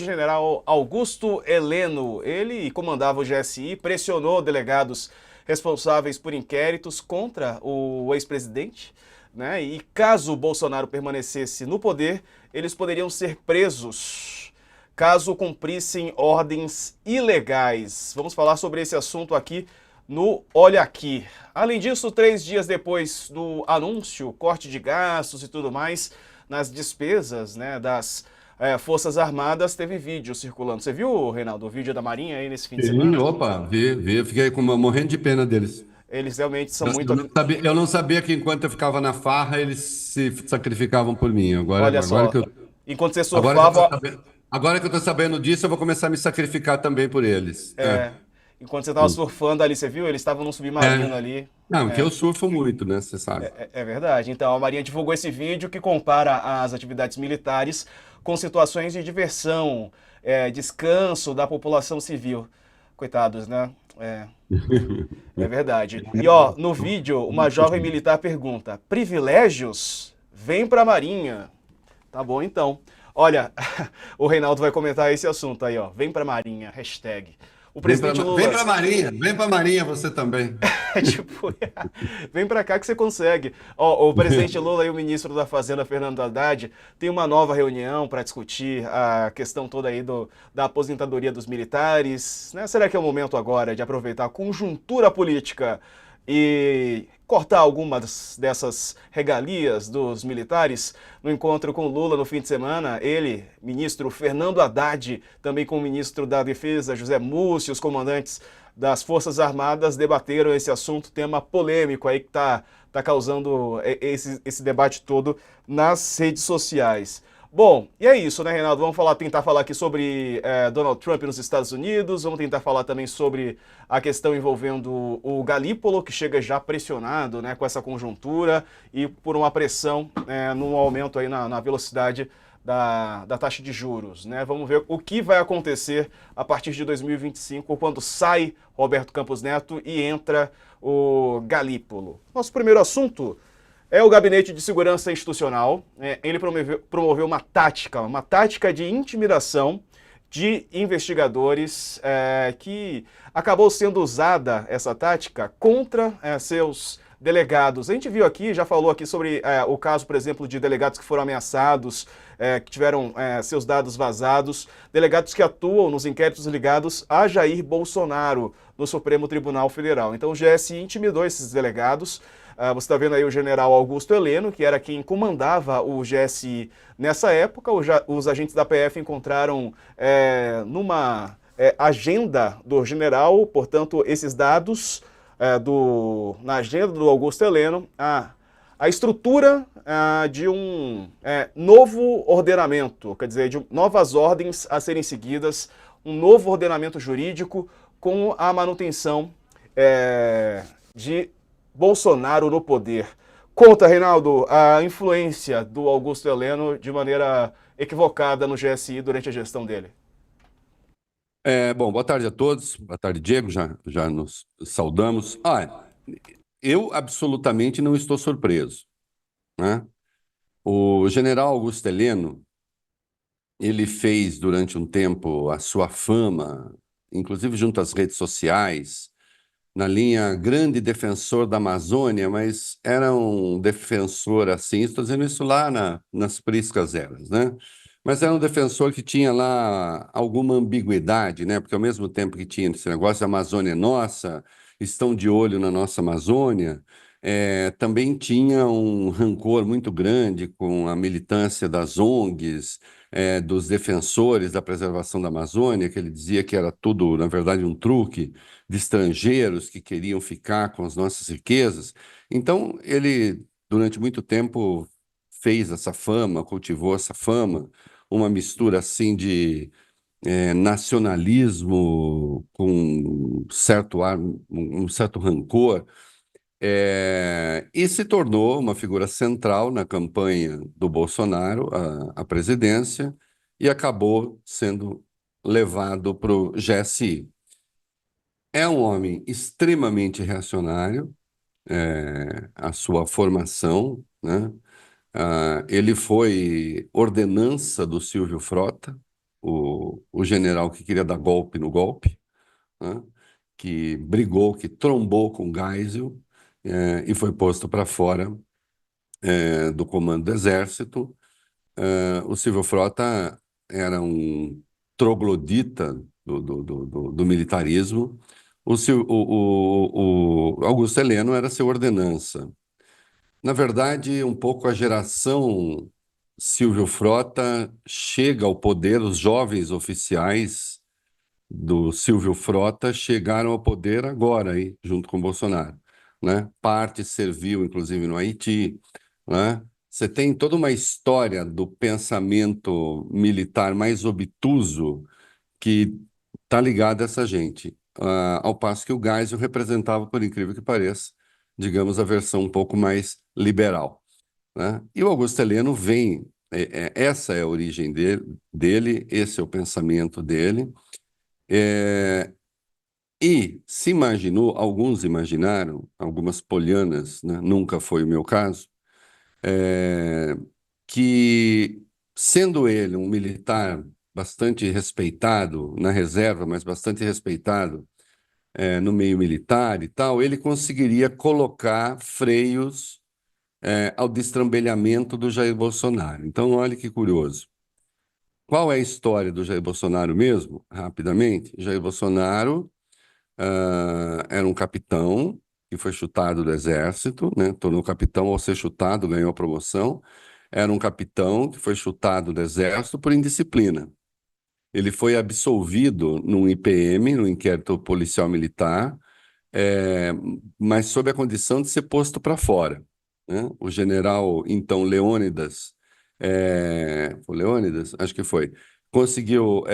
General Augusto Heleno, ele comandava o GSI, pressionou delegados responsáveis por inquéritos contra o ex-presidente, né? E caso o Bolsonaro permanecesse no poder, eles poderiam ser presos caso cumprissem ordens ilegais. Vamos falar sobre esse assunto aqui no Olha Aqui. Além disso, 3 dias depois do anúncio, corte de gastos e tudo mais nas despesas, né, das Forças Armadas, teve vídeo circulando. Você viu, Reinaldo, o vídeo da Marinha aí nesse fim de Sim, semana? opa, vi, fiquei morrendo de pena deles. Eles realmente são Eu, muito. eu não sabia, eu não sabia que enquanto eu ficava na farra, eles se sacrificavam por mim. Agora, Olha agora só, que eu, enquanto você agora que eu tô surfava, sabendo, agora que eu tô sabendo disso, eu vou começar a me sacrificar também por eles. enquanto você estava surfando ali, você viu? Eles estavam num submarino É. ali. Não, que eu surfo muito, né? Você sabe. É verdade. Então, a Marinha divulgou esse vídeo que compara as atividades militares com situações de diversão, descanso da população civil. Coitados, né? É verdade. E ó, no vídeo, uma jovem militar pergunta: privilégios? Vem pra Marinha. Tá bom, então. Olha, o Reinaldo vai comentar esse assunto aí, ó. Vem pra Marinha, hashtag. O presidente Vem Lula. pra Marinha, vem pra Marinha você também. Tipo, vem pra cá que você consegue. Ó, o presidente Lula e o ministro da Fazenda, Fernando Haddad, tem uma nova reunião para discutir a questão toda aí da aposentadoria dos militares, né? Será que é o momento agora de aproveitar a conjuntura política e cortar algumas dessas regalias dos militares? No encontro com Lula no fim de semana, ele, ministro Fernando Haddad, também com o ministro da Defesa, José Múcio, os comandantes das Forças Armadas debateram esse assunto, tema polêmico aí que tá causando esse debate todo nas redes sociais. Bom, e é isso, né, Reinaldo? Vamos tentar falar aqui sobre Donald Trump nos Estados Unidos, vamos tentar falar também sobre a questão envolvendo o Galípolo, que chega já pressionado, né, com essa conjuntura e por uma pressão no aumento aí na velocidade da taxa de juros, né? Vamos ver o que vai acontecer a partir de 2025, quando sai Roberto Campos Neto e entra o Galípolo. Nosso primeiro assunto é o Gabinete de Segurança Institucional. Ele promoveu uma tática de intimidação de investigadores que acabou sendo usada essa tática contra seus delegados. A gente viu aqui, já falou aqui sobre o caso, por exemplo, de delegados que foram ameaçados, que tiveram seus dados vazados, delegados que atuam nos inquéritos ligados a Jair Bolsonaro no Supremo Tribunal Federal. Então o GSI intimidou esses delegados. Você está vendo aí o general Augusto Heleno, que era quem comandava o GSI nessa época. Os agentes da PF encontraram numa agenda do general, portanto, esses dados na agenda do Augusto Heleno, a estrutura de um novo ordenamento, quer dizer, de novas ordens a serem seguidas, um novo ordenamento jurídico com a manutenção de Bolsonaro no poder. Conta, Reinaldo, a influência do Augusto Heleno de maneira equivocada no GSI durante a gestão dele. Bom, boa tarde a todos. Boa tarde, Diego. Já nos saudamos. Eu absolutamente não estou surpreso, né? O general Augusto Heleno, ele fez durante um tempo a sua fama, inclusive junto às redes sociais, na linha grande defensor da Amazônia, mas era um defensor assim, estou dizendo isso lá nas priscas eras, né? Mas era um defensor que tinha lá alguma ambiguidade, né? Porque ao mesmo tempo que tinha esse negócio, a Amazônia é nossa, estão de olho na nossa Amazônia, também tinha um rancor muito grande com a militância das ONGs, dos defensores da preservação da Amazônia, que ele dizia que era tudo, na verdade, um truque de estrangeiros que queriam ficar com as nossas riquezas. Então, ele, durante muito tempo, fez essa fama, cultivou essa fama, uma mistura assim de nacionalismo com certo ar, um certo rancor, e se tornou uma figura central na campanha do Bolsonaro à presidência e acabou sendo levado para o GSI. É um homem extremamente reacionário, a sua formação, né? Ele foi ordenança do Silvio Frota, o general que queria dar golpe no golpe, né? Que brigou, que trombou com Geisel, e foi posto para fora, do comando do Exército. O Silvio Frota era um troglodita do militarismo. O Augusto Heleno era seu ordenança. Na verdade, um pouco a geração Silvio Frota chega ao poder, os jovens oficiais do Silvio Frota chegaram ao poder agora, aí, junto com o Bolsonaro, né? Parte serviu, inclusive, no Haiti, né? Você tem toda uma história do pensamento militar mais obtuso que está ligada a essa gente. Ao passo que o Geisel representava, por incrível que pareça, digamos, a versão um pouco mais liberal, né? E o Augusto Heleno vem, essa é a origem dele, esse é o pensamento dele. E se imaginou, alguns imaginaram, algumas polianas, né, nunca foi o meu caso, é, que, sendo ele um militar bastante respeitado na reserva, mas bastante respeitado, no meio militar e tal, ele conseguiria colocar freios, ao destrambelhamento do Jair Bolsonaro. Então, olha que curioso. Qual é a história do Jair Bolsonaro mesmo? Rapidamente, Jair Bolsonaro era um capitão que foi chutado do exército, né? Tornou capitão ao ser chutado, ganhou a promoção. Era um capitão que foi chutado do exército por indisciplina. Ele foi absolvido num IPM, no inquérito policial militar, é, mas sob a condição de ser posto para fora, né? O general, então, Leônidas, foi Leônidas? Acho que foi, conseguiu.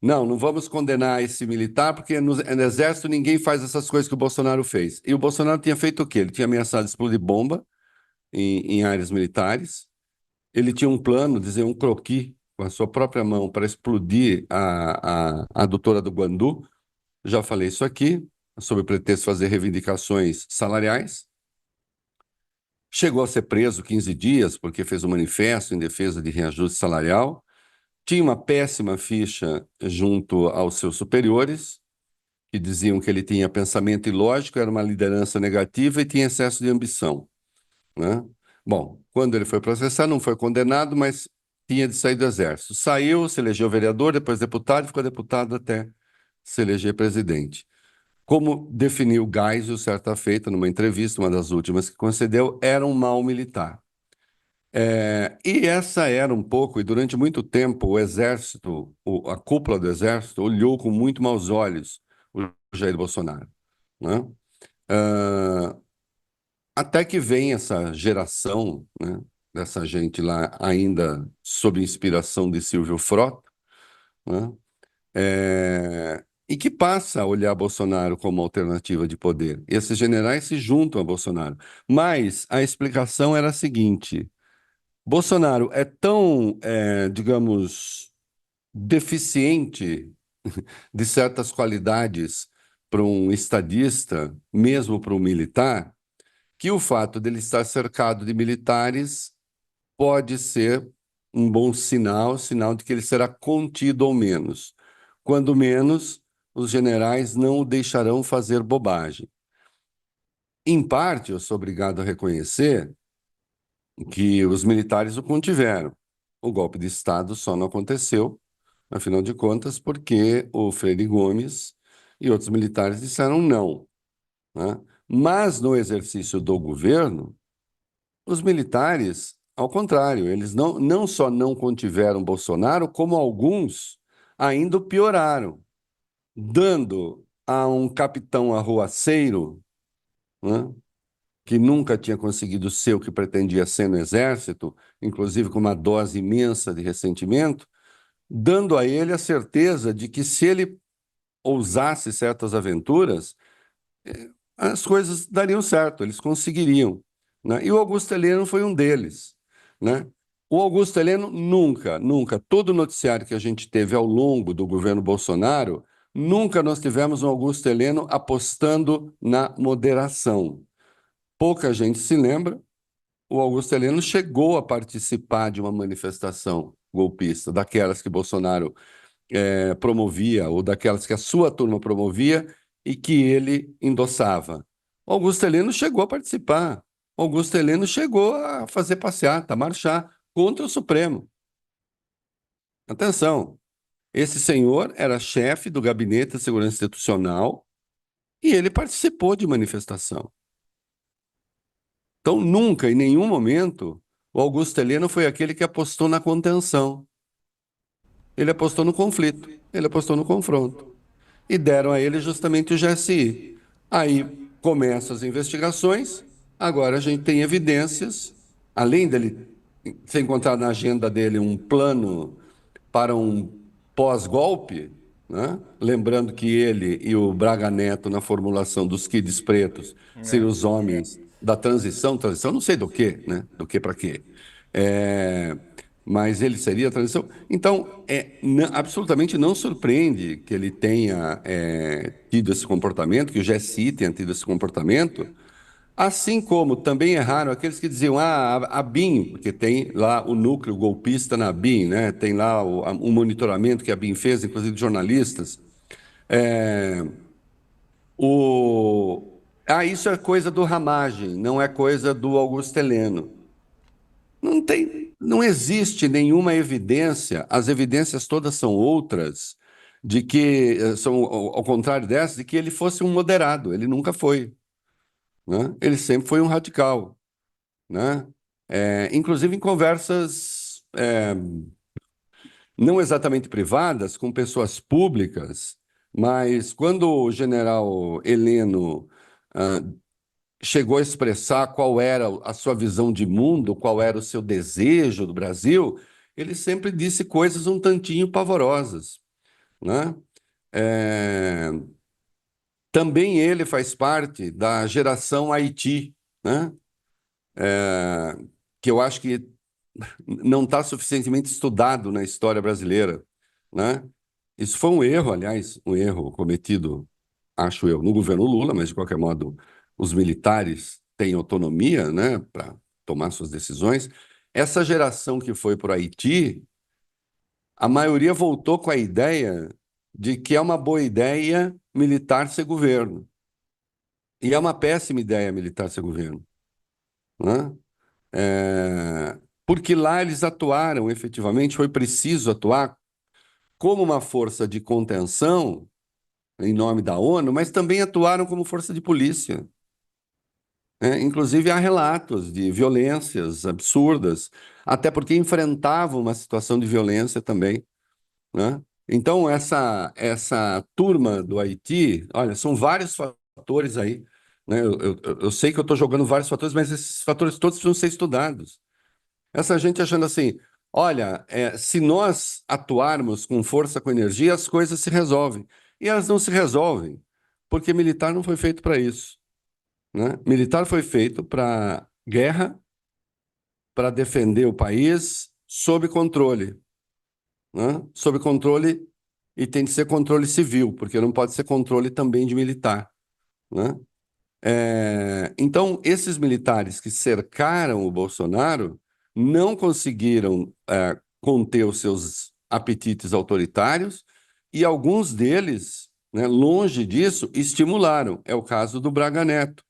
Não, não vamos condenar esse militar, porque no Exército ninguém faz essas coisas que o Bolsonaro fez. E o Bolsonaro tinha feito o quê? Ele tinha ameaçado explodir bomba em áreas militares, ele tinha um plano, dizer, um croquis com a sua própria mão para explodir a adutora do Guandu. Já falei isso aqui, sob o pretexto de fazer reivindicações salariais. Chegou a ser preso 15 dias porque fez um manifesto em defesa de reajuste salarial. Tinha uma péssima ficha junto aos seus superiores, que diziam que ele tinha pensamento ilógico, era uma liderança negativa e tinha excesso de ambição, né? Bom, quando ele foi processado, não foi condenado, mas tinha de sair do exército. Saiu, se elegeu vereador, depois deputado, ficou deputado até se eleger presidente. Como definiu Geisel, certa feita, numa entrevista, uma das últimas que concedeu, era um mau militar. E essa era um pouco, e durante muito tempo o exército, a cúpula do exército, olhou com muito maus olhos o Jair Bolsonaro, né? Ah, Até que vem essa geração, né, dessa gente lá, ainda sob inspiração de Silvio Frota, né? E que passa a olhar Bolsonaro como alternativa de poder. Esses generais se juntam a Bolsonaro. Mas a explicação era a seguinte: Bolsonaro é tão, digamos, deficiente de certas qualidades para um estadista, mesmo para um militar, que o fato dele estar cercado de militares pode ser um bom sinal, sinal de que ele será contido ao menos. Quando menos, os generais não o deixarão fazer bobagem. Em parte, eu sou obrigado a reconhecer que os militares o contiveram. O golpe de Estado só não aconteceu, afinal de contas, porque o Freire Gomes e outros militares disseram não, né? Mas no exercício do governo, os militares, ao contrário, eles não só não contiveram Bolsonaro, como alguns ainda o pioraram, dando a um capitão arruaceiro, né, que nunca tinha conseguido ser o que pretendia ser no Exército, inclusive com uma dose imensa de ressentimento, dando a ele a certeza de que se ele ousasse certas aventuras, as coisas dariam certo, eles conseguiriam, né? E o Augusto Heleno foi um deles, né? O Augusto Heleno nunca, todo noticiário que a gente teve ao longo do governo Bolsonaro, nunca nós tivemos um Augusto Heleno apostando na moderação. Pouca gente se lembra, o Augusto Heleno chegou a participar de uma manifestação golpista, daquelas que Bolsonaro promovia, ou daquelas que a sua turma promovia e que ele endossava. Augusto Heleno chegou a participar. Augusto Heleno chegou a fazer passeata, a marchar contra o Supremo. Atenção, esse senhor era chefe do Gabinete de Segurança Institucional e ele participou de manifestação. Então, nunca, em nenhum momento, o Augusto Heleno foi aquele que apostou na contenção. Ele apostou no conflito, ele apostou no confronto. E deram a ele justamente o GSI. Aí começam as investigações, agora a gente tem evidências, além dele ser encontrado na agenda dele um plano para um pós-golpe, né? Lembrando que ele e o Braga Neto, na formulação dos kids pretos, seriam os homens da transição não sei do quê, né? Do que para quê. Mas ele seria a transição. Então, absolutamente não surpreende que ele tenha tido esse comportamento, que o GSI tenha tido esse comportamento, assim como também erraram aqueles que diziam, a BIM, porque tem lá o núcleo golpista na BIM, né? Tem lá o monitoramento que a BIM fez, inclusive de jornalistas. Isso é coisa do Ramagem, não é coisa do Augusto Heleno. Não existe nenhuma evidência, as evidências todas são outras, de que, são ao contrário dessa, de que ele fosse um moderado, ele nunca foi, né? Ele sempre foi um radical, né? Inclusive em conversas não exatamente privadas, com pessoas públicas, mas quando o general Heleno chegou a expressar qual era a sua visão de mundo, qual era o seu desejo do Brasil, ele sempre disse coisas um tantinho pavorosas, né? Também ele faz parte da geração Haiti, né? Que eu acho que não está suficientemente estudado na história brasileira, né? Isso foi um erro, aliás, um erro cometido, acho eu, no governo Lula, mas de qualquer modo os militares têm autonomia, né, para tomar suas decisões. Essa geração que foi para o Haiti, a maioria voltou com a ideia de que é uma boa ideia militar ser governo. E é uma péssima ideia militar ser governo, né? Porque lá eles atuaram efetivamente, foi preciso atuar como uma força de contenção em nome da ONU, mas também atuaram como força de polícia. Inclusive há relatos de violências absurdas, até porque enfrentavam uma situação de violência também, né? Então, essa turma do Haiti, olha, são vários fatores aí, né? Eu sei que eu estou jogando vários fatores, mas esses fatores todos precisam ser estudados. Essa gente achando assim, olha, se nós atuarmos com força, com energia, as coisas se resolvem. E elas não se resolvem, porque militar não foi feito para isso, né? Militar foi feito para guerra, para defender o país sob controle, né? Sob controle, e tem que ser controle civil, porque não pode ser controle também de militar, né? Então, esses militares que cercaram o Bolsonaro não conseguiram conter os seus apetites autoritários e alguns deles, né, longe disso, estimularam. É o caso do Braga Neto,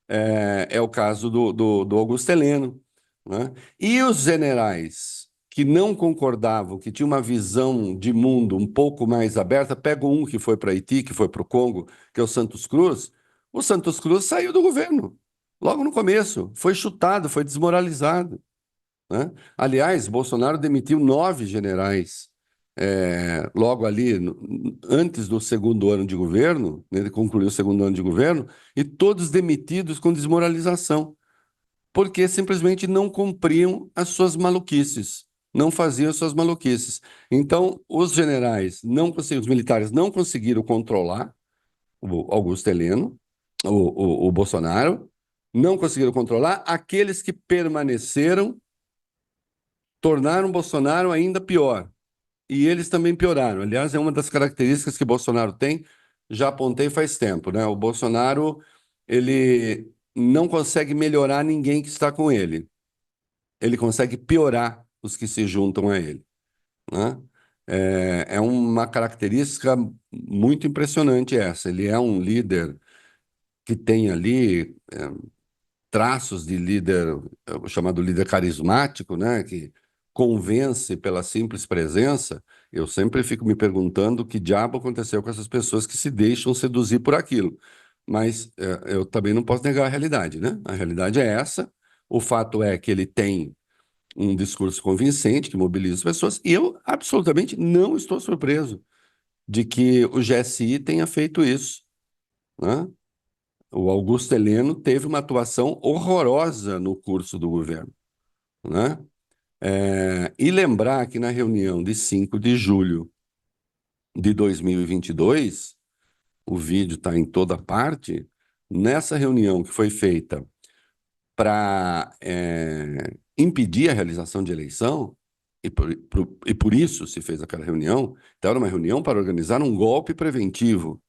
é o caso do Augusto Heleno, né? E os generais que não concordavam, que tinham uma visão de mundo um pouco mais aberta, pega um que foi para Haiti, que foi para o Congo, que é o Santos Cruz. O Santos Cruz saiu do governo, logo no começo, foi chutado, foi desmoralizado, né? Aliás, Bolsonaro demitiu 9 generais logo ali, antes do segundo ano de governo, né, ele concluiu o segundo ano de governo, e todos demitidos com desmoralização, porque simplesmente não cumpriam as suas maluquices, não faziam as suas maluquices. Então, os generais não conseguiram, os militares não conseguiram controlar o Augusto Heleno, o Bolsonaro, não conseguiram controlar. Aqueles que permaneceram tornaram Bolsonaro ainda pior. E eles também pioraram. Aliás, é uma das características que Bolsonaro tem, já apontei faz tempo, né? O Bolsonaro, ele não consegue melhorar ninguém que está com ele. Ele consegue piorar os que se juntam a ele. né? É uma característica muito impressionante essa. Ele é um líder que tem ali traços de líder, chamado líder carismático, né? Que convence pela simples presença. Eu sempre fico me perguntando o que diabo aconteceu com essas pessoas que se deixam seduzir por aquilo. Mas eu também não posso negar a realidade, né? A realidade é essa. O fato é que ele tem um discurso convincente que mobiliza as pessoas, e eu absolutamente não estou surpreso de que o GSI tenha feito isso, né? O Augusto Heleno teve uma atuação horrorosa no curso do governo, né? E lembrar que na reunião de 5 de julho de 2022, o vídeo está em toda parte, nessa reunião que foi feita para impedir a realização de eleição, e por isso se fez aquela reunião, então era uma reunião para organizar um golpe preventivo.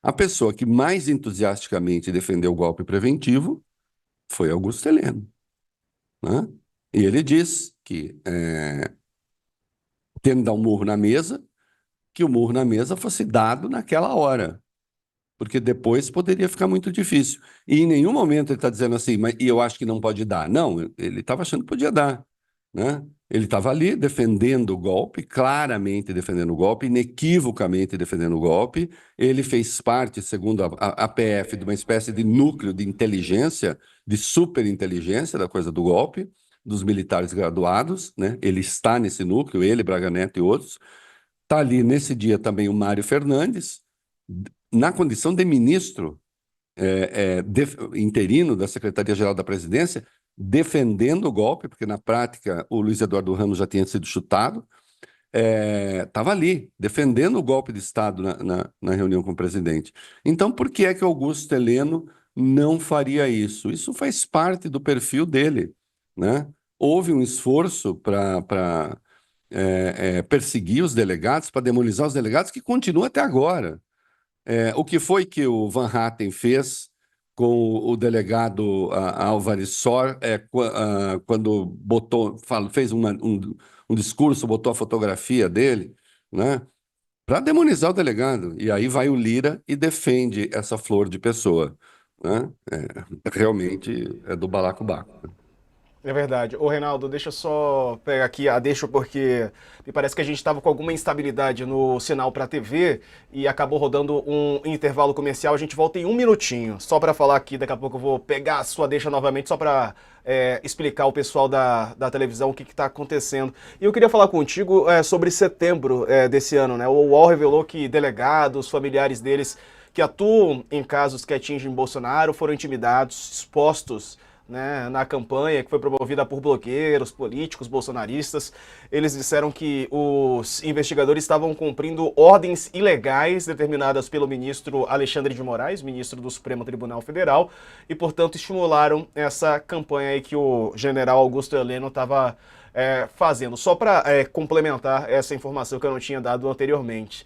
A pessoa que mais entusiasticamente defendeu o golpe preventivo foi Augusto Heleno, né? E ele diz que, tendo de dar um murro na mesa, que o murro na mesa fosse dado naquela hora, porque depois poderia ficar muito difícil. E em nenhum momento ele está dizendo assim, mas e eu acho que não pode dar. Não, ele estava achando que podia dar, né? Ele estava ali defendendo o golpe, claramente defendendo o golpe, inequivocamente defendendo o golpe. Ele fez parte, segundo a PF, de uma espécie de núcleo de inteligência, de superinteligência da coisa do golpe, dos militares graduados, né? Ele está nesse núcleo, ele, Braga Neto e outros. Está ali nesse dia também o Mário Fernandes, na condição de ministro interino da Secretaria-Geral da Presidência, defendendo o golpe, porque na prática o Luiz Eduardo Ramos já tinha sido chutado, estava ali, defendendo o golpe de Estado na reunião com o presidente. Então, por que é que Augusto Heleno não faria isso? Isso faz parte do perfil dele, né? Houve um esforço para perseguir os delegados, para demonizar os delegados, que continua até agora. O que foi que o Van Hatten fez com o delegado Álvares Sor, quando fez um discurso, botou a fotografia dele, né, para demonizar o delegado. E aí vai o Lira e defende essa flor de pessoa, né? Realmente é do balacobaco. É verdade. Ô, Reinaldo, deixa eu só pegar aqui a deixa, porque me parece que a gente estava com alguma instabilidade no sinal para a TV e acabou rodando um intervalo comercial. A gente volta em um minutinho, só para falar aqui. Daqui a pouco eu vou pegar a sua deixa novamente, só para explicar ao pessoal da televisão o que está acontecendo. E eu queria falar contigo sobre setembro desse ano, né? O UOL revelou que delegados, familiares deles que atuam em casos que atingem Bolsonaro foram intimidados, expostos, né, na campanha que foi promovida por blogueiros, políticos, bolsonaristas. Eles disseram que os investigadores estavam cumprindo ordens ilegais determinadas pelo ministro Alexandre de Moraes, ministro do Supremo Tribunal Federal, e, portanto, estimularam essa campanha aí que o general Augusto Heleno estava fazendo. Só para complementar essa informação que eu não tinha dado anteriormente.